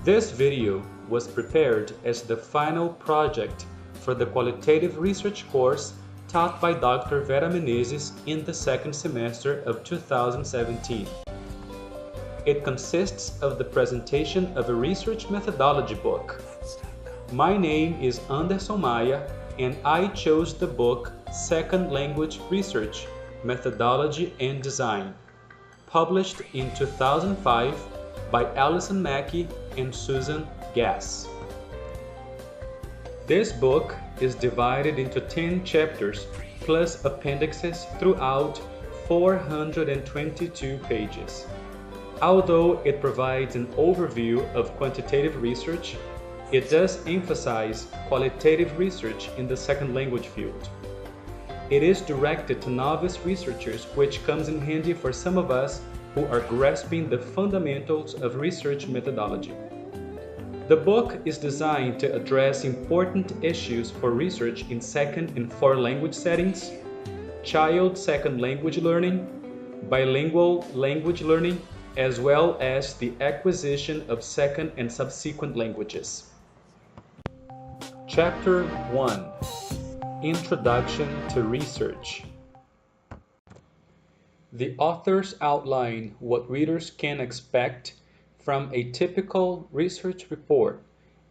This video was prepared as the final project for the Qualitative Research course taught by Dr. Vera Menezes in the second semester of 2017. It consists of the presentation of a research methodology book. My name is Anderson Maia and I chose the book Second Language Research, Methodology and Design, published in 2005 by Alison Mackey and Susan Gass. This book is divided into 10 chapters plus appendixes throughout 422 pages. Although it provides an overview of quantitative research, it does emphasize qualitative research in the second language field. It is directed to novice researchers, which comes in handy for some of us who are grasping the fundamentals of research methodology. The book is designed to address important issues for research in second and foreign language settings, child second language learning, bilingual language learning, as well as the acquisition of second and subsequent languages. Chapter 1: Introduction to Research. The authors outline what readers can expect from a typical research report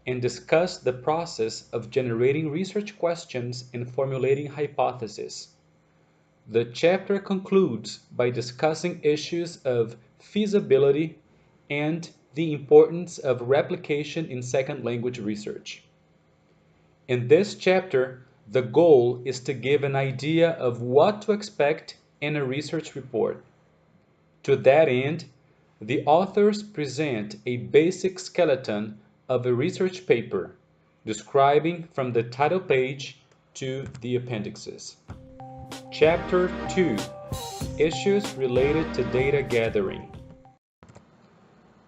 and discuss the process of generating research questions and formulating hypotheses. The chapter concludes by discussing issues of feasibility and the importance of replication in second language research. In this chapter, the goal is to give an idea of what to expect in a research report. To that end, the authors present a basic skeleton of a research paper, describing from the title page to the appendixes. Chapter 2: Issues related to data gathering.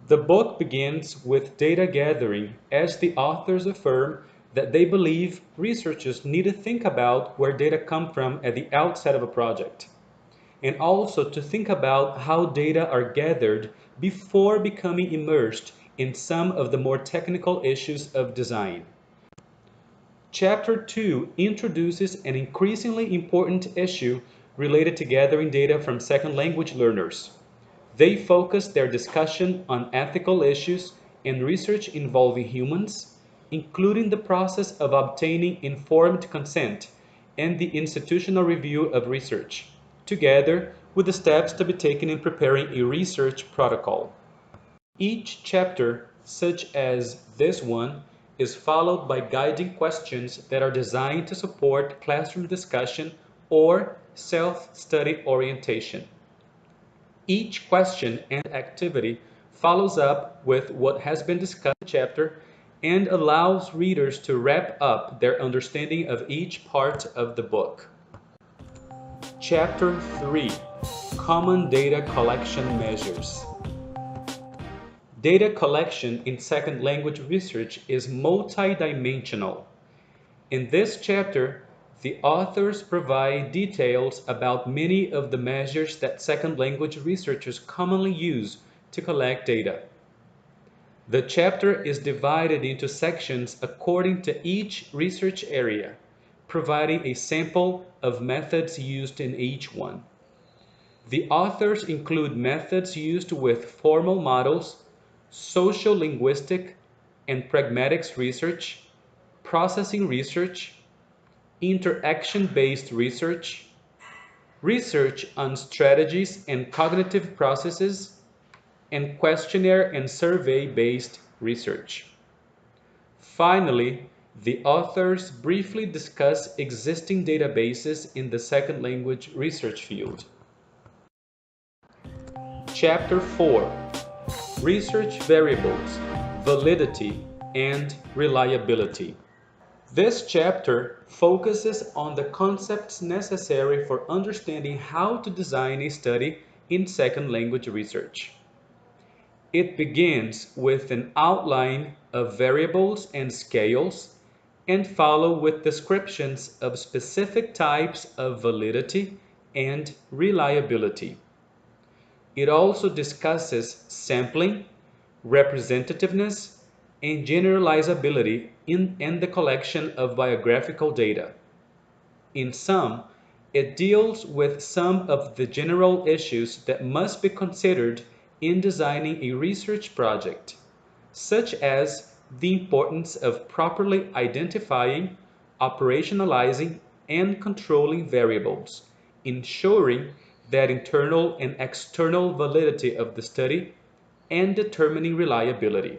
The book begins with data gathering, as the authors affirm that they believe researchers need to think about where data come from at the outset of a project, and also to think about how data are gathered before becoming immersed in some of the more technical issues of design. Chapter 2 introduces an increasingly important issue related to gathering data from second language learners. They focus their discussion on ethical issues and research involving humans, including the process of obtaining informed consent and the institutional review of research, together with the steps to be taken in preparing a research protocol. Each chapter, such as this one, is followed by guiding questions that are designed to support classroom discussion or self-study orientation. Each question and activity follows up with what has been discussed in the chapter and allows readers to wrap up their understanding of each part of the book. Chapter 3: Common Data Collection Measures. Data collection in second language research is multidimensional. In this chapter, the authors provide details about many of the measures that second language researchers commonly use to collect data. The chapter is divided into sections according to each research area, providing a sample of methods used in each one. The authors include methods used with formal models, social linguistic and pragmatics research, processing research, interaction-based research, research on strategies and cognitive processes, and questionnaire and survey-based research. Finally, the authors briefly discuss existing databases in the second language research field. Chapter 4: Research Variables, Validity, and Reliability. This chapter focuses on the concepts necessary for understanding how to design a study in second language research. It begins with an outline of variables and scales and follow with descriptions of specific types of validity and reliability. It also discusses sampling, representativeness, and generalizability in the collection of biographical data. In sum, it deals with some of the general issues that must be considered in designing a research project, such as the importance of properly identifying, operationalizing, and controlling variables, ensuring that internal and external validity of the study, and determining reliability.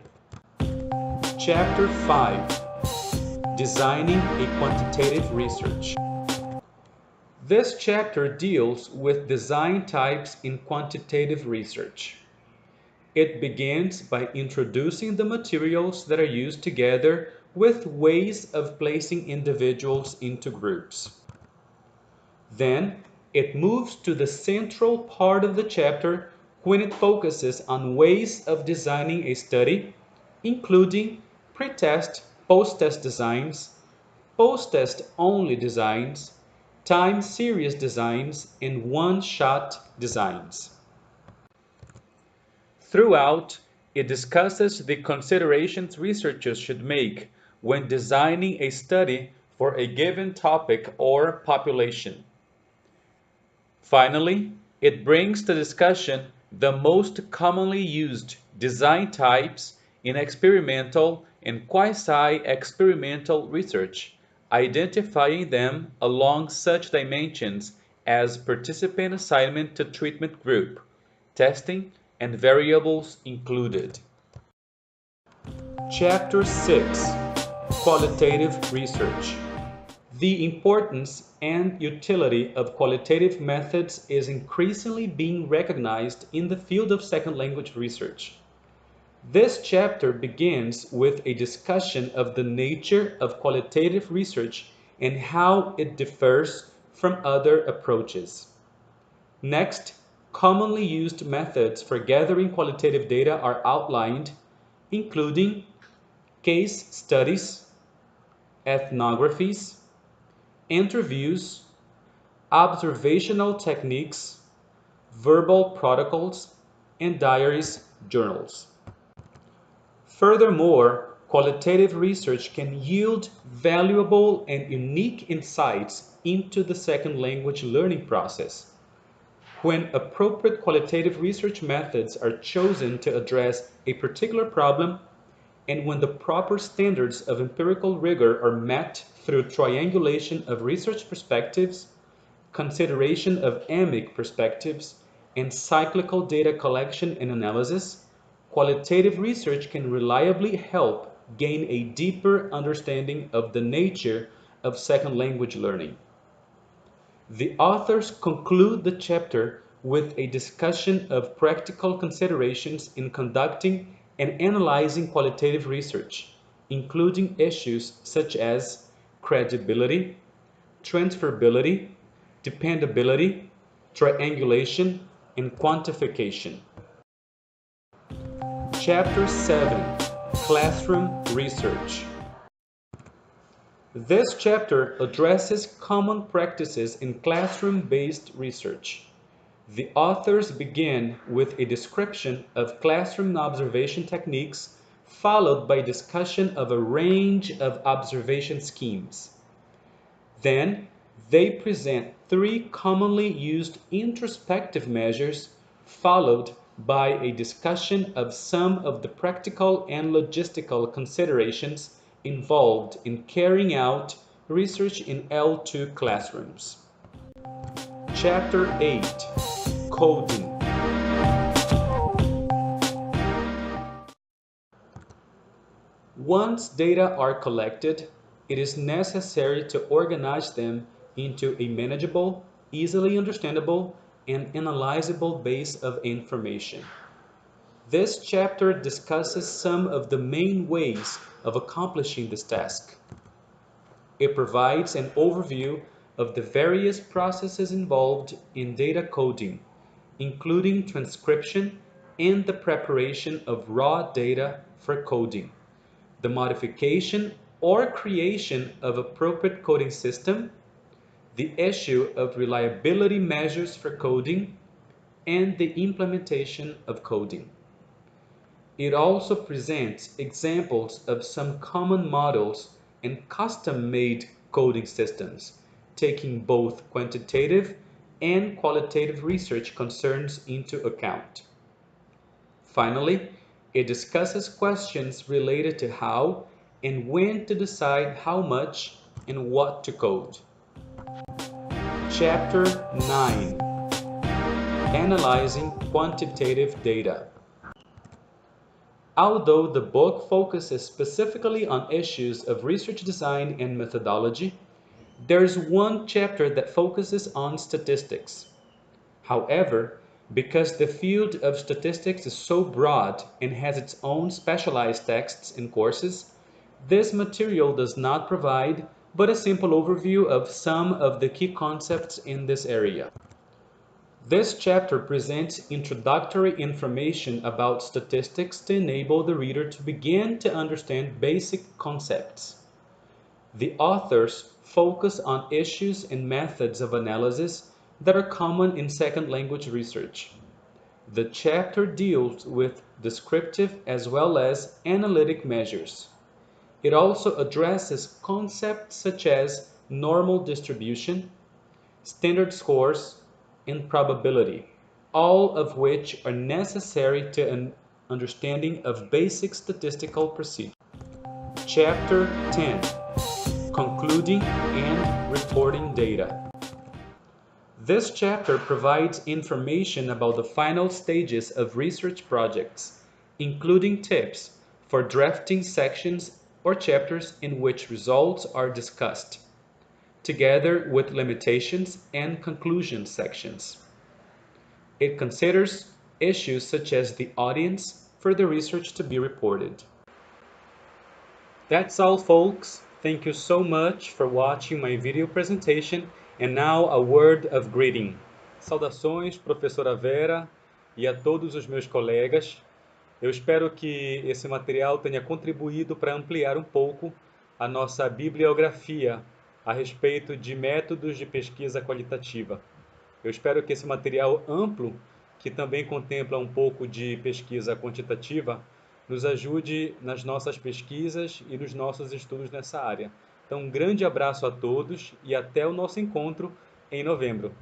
Chapter 5: Designing a Quantitative Research. This chapter deals with design types in quantitative research. It begins by introducing the materials that are used together with ways of placing individuals into groups. Then, it moves to the central part of the chapter when it focuses on ways of designing a study, including pre-test, post-test designs, post-test only designs, time series designs, and one-shot designs. Throughout, it discusses the considerations researchers should make when designing a study for a given topic or population. Finally, it brings to discussion the most commonly used design types in experimental and quasi-experimental research, identifying them along such dimensions as participant assignment to treatment group, testing, and variables included. Chapter 6: Qualitative Research. The importance and utility of qualitative methods is increasingly being recognized in the field of second language research. This chapter begins with a discussion of the nature of qualitative research and how it differs from other approaches. Next, commonly used methods for gathering qualitative data are outlined, including case studies, ethnographies, interviews, observational techniques, verbal protocols, and diaries, journals. Furthermore, qualitative research can yield valuable and unique insights into the second language learning process. When appropriate qualitative research methods are chosen to address a particular problem, and when the proper standards of empirical rigor are met through triangulation of research perspectives, consideration of emic perspectives, and cyclical data collection and analysis, qualitative research can reliably help gain a deeper understanding of the nature of second language learning. The authors conclude the chapter with a discussion of practical considerations in conducting and analyzing qualitative research, including issues such as credibility, transferability, dependability, triangulation, and quantification. Chapter 7: Classroom Research. This chapter addresses common practices in classroom-based research. The authors begin with a description of classroom observation techniques, followed by discussion of a range of observation schemes. Then, they present three commonly used introspective measures, followed by a discussion of some of the practical and logistical considerations involved in carrying out research in L2 classrooms. Chapter 8: Coding. Once data are collected, it is necessary to organize them into a manageable, easily understandable, and analyzable base of information. This chapter discusses some of the main ways of accomplishing this task. It provides an overview of the various processes involved in data coding, including transcription and the preparation of raw data for coding, the modification or creation of appropriate coding system, the issue of reliability measures for coding, and the implementation of coding. It also presents examples of some common models and custom-made coding systems, taking both quantitative and qualitative research concerns into account. Finally, it discusses questions related to how and when to decide how much and what to code. Chapter 9: Analyzing Quantitative Data. Although the book focuses specifically on issues of research design and methodology, there's one chapter that focuses on statistics. However, because the field of statistics is so broad and has its own specialized texts and courses, this material does not provide but a simple overview of some of the key concepts in this area. This chapter presents introductory information about statistics to enable the reader to begin to understand basic concepts. The authors focus on issues and methods of analysis that are common in second language research. The chapter deals with descriptive as well as analytic measures. It also addresses concepts such as normal distribution, standard scores, and probability, all of which are necessary to an understanding of basic statistical procedure. Chapter 10: Concluding and Reporting Data. This chapter provides information about the final stages of research projects, including tips for drafting sections or chapters in which results are discussed, together with limitations and conclusion sections. It considers issues such as the audience for the research to be reported. That's all, folks. Thank you so much for watching my video presentation, and now a word of greeting. Saudações, professora Vera, e a todos os meus colegas. Eu espero que esse material tenha contribuído para ampliar um pouco a nossa bibliografia a respeito de métodos de pesquisa qualitativa. Eu espero que esse material amplo, que também contempla um pouco de pesquisa quantitativa, nos ajude nas nossas pesquisas e nos nossos estudos nessa área. Então, um grande abraço a todos e até o nosso encontro em novembro.